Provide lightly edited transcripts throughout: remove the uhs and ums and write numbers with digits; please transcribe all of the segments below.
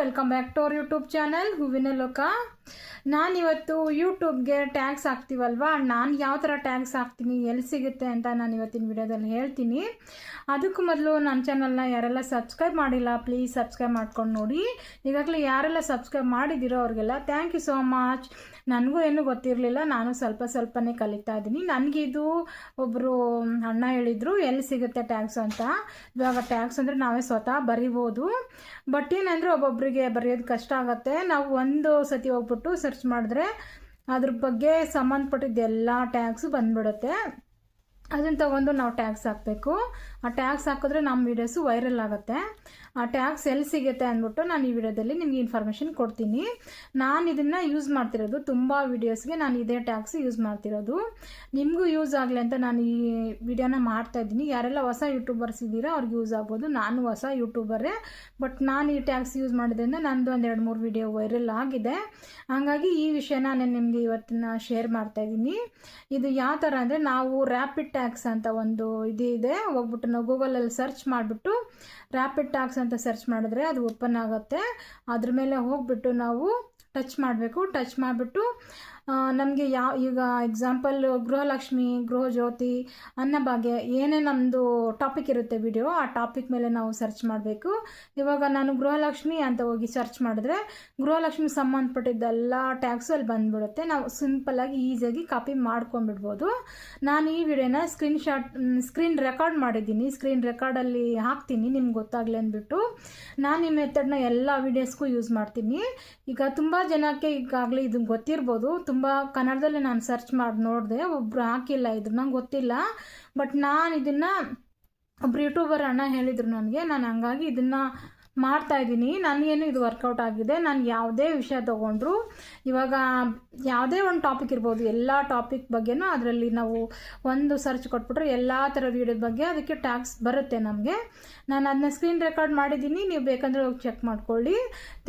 Welcome back to our YouTube channel ಹೂವಿನ ಲೋಕ. ನಾನಿವತ್ತು ಯೂಟ್ಯೂಬ್ಗೆ ಟ್ಯಾಗ್ಸ್ ಹಾಕ್ತೀವಲ್ವ, ನಾನು ಯಾವ ಥರ ಟ್ಯಾಗ್ಸ್ ಹಾಕ್ತೀನಿ, ಎಲ್ಲಿ ಸಿಗುತ್ತೆ ಅಂತ ನಾನು ಇವತ್ತಿನ ವಿಡಿಯೋದಲ್ಲಿ ಹೇಳ್ತೀನಿ. ಅದಕ್ಕೂ ಮೊದಲು ನನ್ನ ಚಾನಲ್ನ ಯಾರೆಲ್ಲ ಸಬ್ಸ್ಕ್ರೈಬ್ ಮಾಡಿಲ್ಲ ಪ್ಲೀಸ್ ಸಬ್ಸ್ಕ್ರೈಬ್ ಮಾಡ್ಕೊಂಡು ನೋಡಿ. ಈಗಾಗಲೇ ಯಾರೆಲ್ಲ ಸಬ್ಸ್ಕ್ರೈಬ್ ಮಾಡಿದ್ದೀರೋ ಅವ್ರಿಗೆಲ್ಲ ಥ್ಯಾಂಕ್ ಯು ಸೋ ಮಚ್. ನನಗೂ ಏನೂ ಗೊತ್ತಿರಲಿಲ್ಲ, ನಾನು ಸ್ವಲ್ಪನೇ ಕಲಿತಾ ಇದ್ದೀನಿ. ನನಗಿದು ಒಬ್ಬರು ಅಣ್ಣ ಹೇಳಿದರು ಎಲ್ಲಿ ಸಿಗುತ್ತೆ ಟ್ಯಾಗ್ಸ್ ಅಂತ. ಇವಾಗ ಟ್ಯಾಗ್ಸ್ ಅಂದರೆ ನಾವೇ ಸ್ವತಃ ಬರಿಬೋದು, ಬಟ್ ಏನಂದರೆ ಒಬ್ಬೊಬ್ಬರಿಗೆ ಬರೆಯೋದು ಕಷ್ಟ ಆಗುತ್ತೆ. ನಾವು ಒಂದು ಸತಿ ಹೋಗ್ಬಿಟ್ಟು ಸರ್ಚ್ ಮಾಡಿದ್ರೆ ಅದ್ರ ಬಗ್ಗೆ ಸಂಬಂಧಪಟ್ಟಿದ್ದೆಲ್ಲ ಟ್ಯಾಗ್ಸು ಬಂದ್ಬಿಡುತ್ತೆ. ಅದನ್ನು ತಗೊಂಡು ನಾವು ಟ್ಯಾಗ್ಸ್ ಹಾಕಬೇಕು. ಆ ಟ್ಯಾಗ್ಸ್ ಹಾಕಿದ್ರೆ ನಮ್ಮ ವೀಡಿಯೋಸು ವೈರಲ್ ಆಗುತ್ತೆ. ಆ ಟ್ಯಾಗ್ಸ್ ಎಲ್ಲಿ ಸಿಗುತ್ತೆ ಅಂದ್ಬಿಟ್ಟು ನಾನು ಈ ವಿಡಿಯೋದಲ್ಲಿ ನಿಮಗೆ ಇನ್ಫಾರ್ಮೇಷನ್ ಕೊಡ್ತೀನಿ. ನಾನು ಇದನ್ನು ಯೂಸ್ ಮಾಡ್ತಿರೋದು ತುಂಬ ವೀಡಿಯೋಸ್ಗೆ, ನಾನು ಇದೇ ಟ್ಯಾಗ್ಸ್ ಯೂಸ್ ಮಾಡ್ತಿರೋದು. ನಿಮಗೂ ಯೂಸ್ ಆಗಲಿ ಅಂತ ನಾನು ಈ ವಿಡಿಯೋನ ಮಾಡ್ತಾಯಿದ್ದೀನಿ. ಯಾರೆಲ್ಲ ಹೊಸ ಯೂಟ್ಯೂಬರ್ಸ್ ಇದ್ದೀರಾ ಅವ್ರಿಗೆ ಯೂಸ್ ಆಗ್ಬೋದು. ನಾನು ಹೊಸ ಯೂಟ್ಯೂಬರೇ, ಬಟ್ ನಾನು ಈ ಟ್ಯಾಗ್ಸ್ ಯೂಸ್ ಮಾಡಿದ್ರಿಂದ ನಂದು ಒಂದು 2-3 ವಿಡಿಯೋ ವೈರಲ್ ಆಗಿದೆ. ಹಾಗಾಗಿ ಈ ವಿಷಯನ ನಾನು ನಿಮಗೆ ಇವತ್ತಿನ ಶೇರ್ ಮಾಡ್ತಾಯಿದ್ದೀನಿ. ಇದು ಯಾವ ಥರ ಅಂದರೆ, ನಾವು ರ್ಯಾಪಿಡ್ ಟ್ಯಾಗ್ಸ್ ಅಂತ ಒಂದು ಇದೆ, ಹೋಗ್ಬಿಟ್ಟು ನಾವು ಗೂಗಲಲ್ಲಿ ಸರ್ಚ್ ಮಾಡಿಬಿಟ್ಟು ರ್ಯಾಪಿಡ್ ಟ್ಯಾಗ್ಸ್ ಅಂತ ಸರ್ಚ್ ಮಾಡಿದ್ರೆ ಅದು ಓಪನ್ ಆಗುತ್ತೆ. ಅದ್ರ ಮೇಲೆ ಹೋಗ್ಬಿಟ್ಟು ನಾವು ಟಚ್ ಮಾಡಬೇಕು. ಟಚ್ ಮಾಡಿಬಿಟ್ಟು ನಮಗೆ ಈಗ ಎಕ್ಸಾಂಪಲ್ ಗೃಹಲಕ್ಷ್ಮಿ, ಗೃಹಜ್ಯೋತಿ, ಅನ್ನಭಾಗ್ಯ ಏನೇ ನಮ್ಮದು ಟಾಪಿಕ್ ಇರುತ್ತೆ ವಿಡಿಯೋ, ಆ ಟಾಪಿಕ್ ಮೇಲೆ ನಾವು ಸರ್ಚ್ ಮಾಡಬೇಕು. ಇವಾಗ ನಾನು ಗೃಹಲಕ್ಷ್ಮಿ ಅಂತ ಹೋಗಿ ಸರ್ಚ್ ಮಾಡಿದ್ರೆ ಗೃಹಲಕ್ಷ್ಮಿ ಸಂಬಂಧಪಟ್ಟಿದ್ದೆಲ್ಲ ಟ್ಯಾಗ್ಸು ಅಲ್ಲಿ ಬಂದುಬಿಡುತ್ತೆ. ನಾವು ಸಿಂಪಲ್ಲಾಗಿ ಈಸಿಯಾಗಿ ಕಾಪಿ ಮಾಡ್ಕೊಂಡ್ಬಿಡ್ಬೋದು. ನಾನು ಈ ವಿಡಿಯೋನ ಸ್ಕ್ರೀನ್ ರೆಕಾರ್ಡ್ ಮಾಡಿದ್ದೀನಿ. ಸ್ಕ್ರೀನ್ ರೆಕಾರ್ಡಲ್ಲಿ ಹಾಕ್ತೀನಿ ನಿಮ್ಗೆ ಗೊತ್ತಾಗಲಿ ಅಂದ್ಬಿಟ್ಟು. ನಾನು ಈ ಮೆಥಡ್ನ ಎಲ್ಲ ವೀಡಿಯೋಸ್ಗೂ ಯೂಸ್ ಮಾಡ್ತೀನಿ. ಈಗ ತುಂಬ ಜನಕ್ಕೆ ಈಗಾಗಲೇ ಇದು ಗೊತ್ತಿರ್ಬೋದು. ತುಂಬ ಕನ್ನಡದಲ್ಲಿ ನಾನು ಸರ್ಚ್ ಮಾಡಿ ನೋಡಿದೆ, ಒಬ್ಬರು ಹಾಕಿಲ್ಲ, ಇದು ನಂಗೆ ಗೊತ್ತಿಲ್ಲ. ಬಟ್ ನಾನು ಇದನ್ನು ಒಬ್ರು ಯೂಟ್ಯೂಬರ್ ಅಣ್ಣ ಹೇಳಿದರು ನನಗೆ, ನಾನು ಹಂಗಾಗಿ ಇದನ್ನು ಮಾಡ್ತಾಯಿದ್ದೀನಿ. ನನಗೇನು ಇದು ವರ್ಕೌಟ್ ಆಗಿದೆ. ನಾನು ಯಾವುದೇ ವಿಷಯ ತೊಗೊಂಡ್ರು, ಇವಾಗ ಯಾವುದೇ ಒಂದು ಟಾಪಿಕ್ ಇರ್ಬೋದು, ಎಲ್ಲ ಟಾಪಿಕ್ ಬಗ್ಗೆನೂ ಅದರಲ್ಲಿ ನಾವು ಒಂದು ಸರ್ಚ್ ಕೊಟ್ಬಿಟ್ರೆ ಎಲ್ಲ ಥರ ವೀಡಿಯೋದ ಬಗ್ಗೆ ಅದಕ್ಕೆ ಟ್ಯಾಗ್ಸ್ ಬರುತ್ತೆ ನಮಗೆ. ನಾನು ಅದನ್ನ ಸ್ಕ್ರೀನ್ ರೆಕಾರ್ಡ್ ಮಾಡಿದ್ದೀನಿ, ನೀವು ಬೇಕಂದರೆ ಹೋಗಿ ಚೆಕ್ ಮಾಡ್ಕೊಳ್ಳಿ.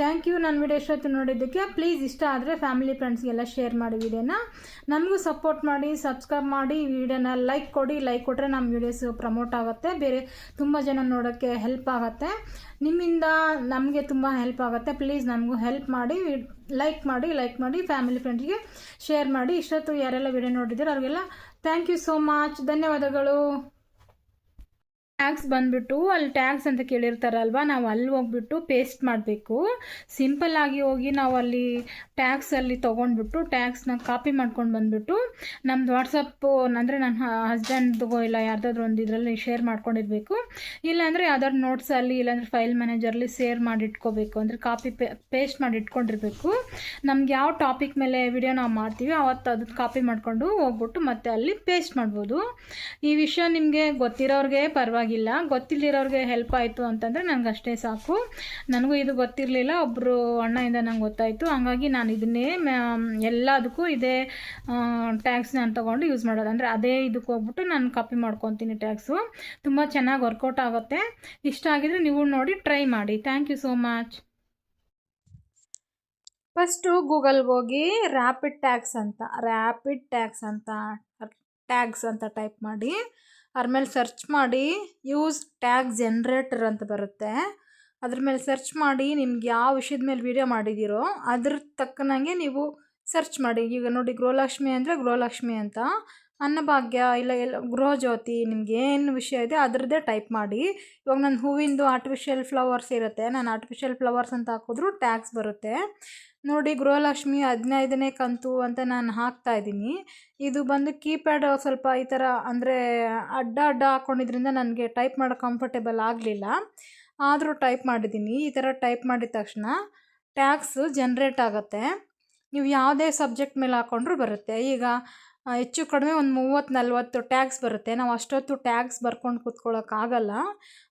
ಥ್ಯಾಂಕ್ ಯು ನನ್ನ ವಿಡಿಯೋ ಎಷ್ಟೊತ್ತು ನೋಡಿದ್ದಕ್ಕೆ. ಪ್ಲೀಸ್ ಇಷ್ಟ ಆದರೆ ಫ್ಯಾಮಿಲಿ ಫ್ರೆಂಡ್ಸ್ಗೆಲ್ಲ ಶೇರ್ ಮಾಡಿ ವಿಡಿಯೋನ. ನಮಗೂ ಸಪೋರ್ಟ್ ಮಾಡಿ, ಸಬ್ಸ್ಕ್ರೈಬ್ ಮಾಡಿ, ವಿಡಿಯೋನ ಲೈಕ್ ಕೊಡಿ. ಲೈಕ್ ಕೊಟ್ಟರೆ ನಮ್ಮ ವೀಡಿಯೋಸ್ ಪ್ರಮೋಟ್ ಆಗುತ್ತೆ, ಬೇರೆ ತುಂಬ ಜನ ನೋಡೋಕ್ಕೆ ಹೆಲ್ಪ್ ಆಗುತ್ತೆ. ನಿಮ್ಮಿಂದ ನಮಗೆ ತುಂಬ ಹೆಲ್ಪ್ ಆಗುತ್ತೆ. ಪ್ಲೀಸ್ ನಮಗೂ ಹೆಲ್ಪ್ ಮಾಡಿ, ಲೈಕ್ ಮಾಡಿ ಫ್ಯಾಮಿಲಿ ಫ್ರೆಂಡ್ಸ್ಗೆ ಶೇರ್ ಮಾಡಿ. ಇಷ್ಟೊತ್ತು ಯಾರೆಲ್ಲ ವಿಡಿಯೋ ನೋಡಿದ್ದೀರೋ ಅವ್ರಿಗೆಲ್ಲ ಥ್ಯಾಂಕ್ ಯು ಸೋ ಮಚ್, ಧನ್ಯವಾದಗಳು. ಟ್ಯಾಗ್ಸ್ ಬಂದುಬಿಟ್ಟು ಅಲ್ಲಿ ಟ್ಯಾಗ್ಸ್ ಅಂತ ಕೇಳಿರ್ತಾರಲ್ವ, ನಾವು ಅಲ್ಲಿ ಹೋಗ್ಬಿಟ್ಟು ಪೇಸ್ಟ್ ಮಾಡಬೇಕು. ಸಿಂಪಲ್ಲಾಗಿ ಹೋಗಿ ನಾವು ಅಲ್ಲಿ ಟ್ಯಾಗ್ಸಲ್ಲಿ ತೊಗೊಂಡ್ಬಿಟ್ಟು ಟ್ಯಾಗ್ಸ್ನ ಕಾಪಿ ಮಾಡ್ಕೊಂಡು ಬಂದುಬಿಟ್ಟು ನಮ್ಮದು ವಾಟ್ಸಪ್ಪು ಅಂದರೆ ನನ್ನ ಹಸ್ಬೆಂಡ್ದು ಇಲ್ಲ ಯಾರ್ದಾದ್ರೂ ಒಂದು ಇದರಲ್ಲಿ ಶೇರ್ ಮಾಡ್ಕೊಂಡಿರಬೇಕು. ಇಲ್ಲಾಂದರೆ ಯಾವ್ದಾದ್ರು ನೋಟ್ಸಲ್ಲಿ ಇಲ್ಲಾಂದರೆ ಫೈಲ್ ಮ್ಯಾನೇಜರಲ್ಲಿ ಶೇರ್ ಮಾಡಿ ಇಟ್ಕೋಬೇಕು. ಅಂದರೆ ಕಾಪಿ ಪೇಸ್ಟ್ ಮಾಡಿ ಇಟ್ಕೊಂಡಿರಬೇಕು. ನಮ್ಗೆ ಯಾವ ಟಾಪಿಕ್ ಮೇಲೆ ವಿಡಿಯೋ ನಾವು ಮಾಡ್ತೀವಿ ಅವತ್ತು ಅದಕ್ಕೆ ಕಾಪಿ ಮಾಡಿಕೊಂಡು ಹೋಗ್ಬಿಟ್ಟು ಮತ್ತೆ ಅಲ್ಲಿ ಪೇಸ್ಟ್ ಮಾಡ್ಬೋದು. ಈ ವಿಷಯ ನಿಮಗೆ ಗೊತ್ತಿರೋರಿಗೆ ಪರವಾಗಿಲ್ಲ, ಗೊತ್ತಿಲ್ಲದಿರೋರಿಗೆ ಹೆಲ್ಪ್ ಆಯಿತು ಅಂತಂದರೆ ನನಗೆ ಅಷ್ಟೇ ಸಾಕು. ನನಗೂ ಇದು ಗೊತ್ತಿರಲಿಲ್ಲ, ಒಬ್ಬರು ಅಣ್ಣಯಿಂದ ನಂಗೆ ಗೊತ್ತಾಯಿತು. ಹಾಗಾಗಿ ನಾನು ಇದನ್ನೇ ಎಲ್ಲದಕ್ಕೂ ಇದೇ ಟ್ಯಾಗ್ಸ್ನ ನಾನು ತೊಗೊಂಡು ಯೂಸ್ ಮಾಡೋದು. ಅಂದರೆ ಅದೇ ಇದಕ್ಕೆ ಹೋಗ್ಬಿಟ್ಟು ನಾನು ಕಾಪಿ ಮಾಡ್ಕೊತೀನಿ. ಟ್ಯಾಗ್ಸು ತುಂಬ ಚೆನ್ನಾಗಿ ವರ್ಕೌಟ್ ಆಗುತ್ತೆ. ಇಷ್ಟ ಆಗಿದ್ರೆ ನೀವು ನೋಡಿ ಟ್ರೈ ಮಾಡಿ. Thank you so much. First ಗೂಗಲ್ಗೆ ಹೋಗಿ ರ್ಯಾಪಿಡ್ ಟ್ಯಾಗ್ಸ್ ಅಂತ ಟೈಪ್ ಮಾಡಿ, ಅದ್ರ ಮೇಲೆ ಸರ್ಚ್ ಮಾಡಿ ಯೂಸ್ ಟ್ಯಾಗ್ ಜನ್ರೇಟರ್ ಅಂತ ಬರುತ್ತೆ. ಅದ್ರ ಮೇಲೆ ಸರ್ಚ್ ಮಾಡಿ ನಿಮ್ಗೆ ಯಾವ ವಿಷಯದ ಮೇಲೆ ವಿಡಿಯೋ ಮಾಡಿದ್ದೀರೋ ಅದ್ರ ತಕ್ಕನಾಗೆ ನೀವು ಸರ್ಚ್ ಮಾಡಿ. ಈಗ ನೋಡಿ ಗೃಹಲಕ್ಷ್ಮಿ ಅಂದರೆ ಗೃಹಲಕ್ಷ್ಮಿ ಅಂತ, ಅನ್ನಭಾಗ್ಯ ಇಲ್ಲ ಗೃಹಜ್ಯೋತಿ, ನಿಮ್ಗೆ ಏನು ವಿಷಯ ಇದೆ ಅದರದ್ದೇ ಟೈಪ್ ಮಾಡಿ. ಇವಾಗ ನನ್ನ ಹೂವಿಂದು ಆರ್ಟಿಫಿಷಿಯಲ್ ಫ್ಲವರ್ಸ್ ಇರುತ್ತೆ, ನಾನು ಆರ್ಟಿಫಿಷಿಯಲ್ ಫ್ಲವರ್ಸ್ ಅಂತ ಹಾಕಿದ್ರು ಟ್ಯಾಗ್ಸ್ ಬರುತ್ತೆ. ನೋಡಿ ಗೃಹಲಕ್ಷ್ಮಿ 15ನೇ ಕಂತು ಅಂತ ನಾನು ಹಾಕ್ತಾಯಿದ್ದೀನಿ. ಇದು ಬಂದು ಕೀಪ್ಯಾಡ್ ಸ್ವಲ್ಪ ಈ ಥರ ಅಂದರೆ ಅಡ್ಡ ಹಾಕ್ಕೊಂಡಿದ್ರಿಂದ ನನಗೆ ಟೈಪ್ ಮಾಡೋ ಕಂಫರ್ಟೇಬಲ್ ಆಗಲಿಲ್ಲ, ಆದರೂ ಟೈಪ್ ಮಾಡಿದ್ದೀನಿ. ಈ ಥರ ಟೈಪ್ ಮಾಡಿದ ತಕ್ಷಣ ಟ್ಯಾಗ್ಸು ಜನ್ರೇಟ್ ಆಗುತ್ತೆ. ನೀವು ಯಾವುದೇ ಸಬ್ಜೆಕ್ಟ್ ಮೇಲೆ ಹಾಕ್ಕೊಂಡ್ರೂ ಬರುತ್ತೆ. ಈಗ ಹೆಚ್ಚು ಕಡಿಮೆ ಒಂದು 30-40 ಟ್ಯಾಗ್ಸ್ ಬರುತ್ತೆ. ನಾವು ಅಷ್ಟೊತ್ತು ಟ್ಯಾಗ್ಸ್ ಬರ್ಕೊಂಡು ಕೂತ್ಕೊಳ್ಳೋಕ್ಕಾಗಲ್ಲ.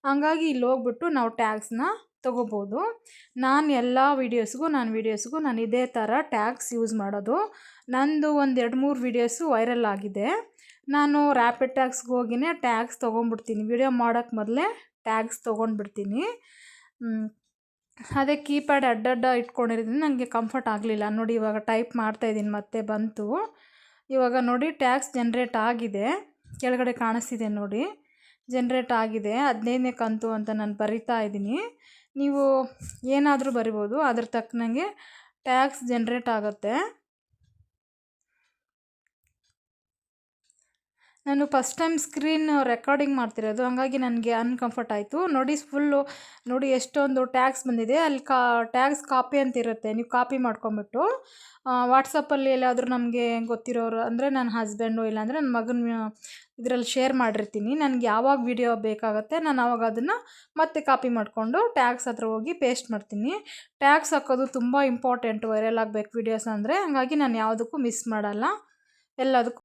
ಹಂಗಾಗಿ ಇಲ್ಲಿ ಹೋಗ್ಬಿಟ್ಟು ನಾವು ಟ್ಯಾಗ್ಸ್ನ ತೊಗೋಬೋದು. ನಾನು ಎಲ್ಲ ವೀಡಿಯೋಸ್ಗೂ ನಾನು ಇದೇ ಥರ ಟ್ಯಾಗ್ಸ್ ಯೂಸ್ ಮಾಡೋದು. ನಂದು ಒಂದು 2-3 ವೀಡಿಯೋಸು ವೈರಲ್ ಆಗಿದೆ. ನಾನು ರ್ಯಾಪಿಡ್ ಟ್ಯಾಗ್ಸ್ಗೆ ಹೋಗಿನೇ ಟ್ಯಾಗ್ಸ್ ತೊಗೊಂಡ್ಬಿಡ್ತೀನಿ. ವಿಡಿಯೋ ಮಾಡೋಕ್ಕೆ ಮೊದಲೇ ಟ್ಯಾಗ್ಸ್ ತೊಗೊಂಡ್ಬಿಡ್ತೀನಿ. ಅದೇ ಕೀಪ್ಯಾಡ್ ಅಡ್ಡ ಇಟ್ಕೊಂಡಿರೋದ್ರಿಂದ ನನಗೆ ಕಂಫರ್ಟ್ ಆಗಲಿಲ್ಲ. ನೋಡಿ ಇವಾಗ ಟೈಪ್ ಮಾಡ್ತಾಯಿದ್ದೀನಿ, ಮತ್ತೆ ಬಂತು. ಇವಾಗ ನೋಡಿ ಟ್ಯಾಗ್ಸ್ ಜನ್ರೇಟ್ ಆಗಿದೆ, ಕೆಳಗಡೆ ಕಾಣಿಸ್ತಿದೆ ನೋಡಿ, ಜನ್ರೇಟ್ ಆಗಿದೆ. 15ನೇ ಕಂತು ಅಂತ ನಾನು ಬರಿತಾ ಇದ್ದೀನಿ. ನೀವು ಏನಾದರೂ ಬರಿಬೋದು, ಅದ್ರ ತಕ್ಕನಂಗೆ ಟ್ಯಾಗ್ಸ್ ಜನ್ರೇಟ್ ಆಗುತ್ತೆ. ನಾನು ಫಸ್ಟ್ ಟೈಮ್ ಸ್ಕ್ರೀನ್ ರೆಕಾರ್ಡಿಂಗ್ ಮಾಡ್ತಿರೋದು, ಹಾಗಾಗಿ ನನಗೆ ಅನ್ಕಂಫರ್ಟ್ ಆಯಿತು. ನೋಡಿ ಎಷ್ಟೊಂದು ಟ್ಯಾಗ್ಸ್ ಬಂದಿದೆ. ಅಲ್ಲಿ ಟ್ಯಾಗ್ಸ್ ಕಾಪಿ ಅಂತ ಇರುತ್ತೆ, ನೀವು ಕಾಪಿ ಮಾಡ್ಕೊಂಬಿಟ್ಟು ವಾಟ್ಸಪ್ಪಲ್ಲಿ ಎಲ್ಲಾದರೂ ನಮಗೆ ಗೊತ್ತಿರೋರು ಅಂದರೆ ನನ್ನ ಹಸ್ಬೆಂಡು ಇಲ್ಲಾಂದರೆ ನನ್ನ ಮಗನ ಇದರಲ್ಲಿ ಶೇರ್ ಮಾಡಿರ್ತೀನಿ. ನನಗೆ ಯಾವಾಗ ವಿಡಿಯೋ ಬೇಕಾಗುತ್ತೆ ನಾನು ಆವಾಗ ಅದನ್ನು ಮತ್ತೆ ಕಾಪಿ ಮಾಡಿಕೊಂಡು ಟ್ಯಾಗ್ಸ್ ಹತ್ರ ಹೋಗಿ ಪೇಸ್ಟ್ ಮಾಡ್ತೀನಿ. ಟ್ಯಾಗ್ಸ್ ಹಾಕೋದು ತುಂಬ ಇಂಪಾರ್ಟೆಂಟು ವೈರಲ್ ಆಗಬೇಕು ವಿಡಿಯೋಸ್ ಅಂದರೆ, ಹಾಗಾಗಿ ನಾನು ಯಾವುದಕ್ಕೂ ಮಿಸ್ ಮಾಡಲ್ಲ, ಎಲ್ಲದಕ್ಕೂ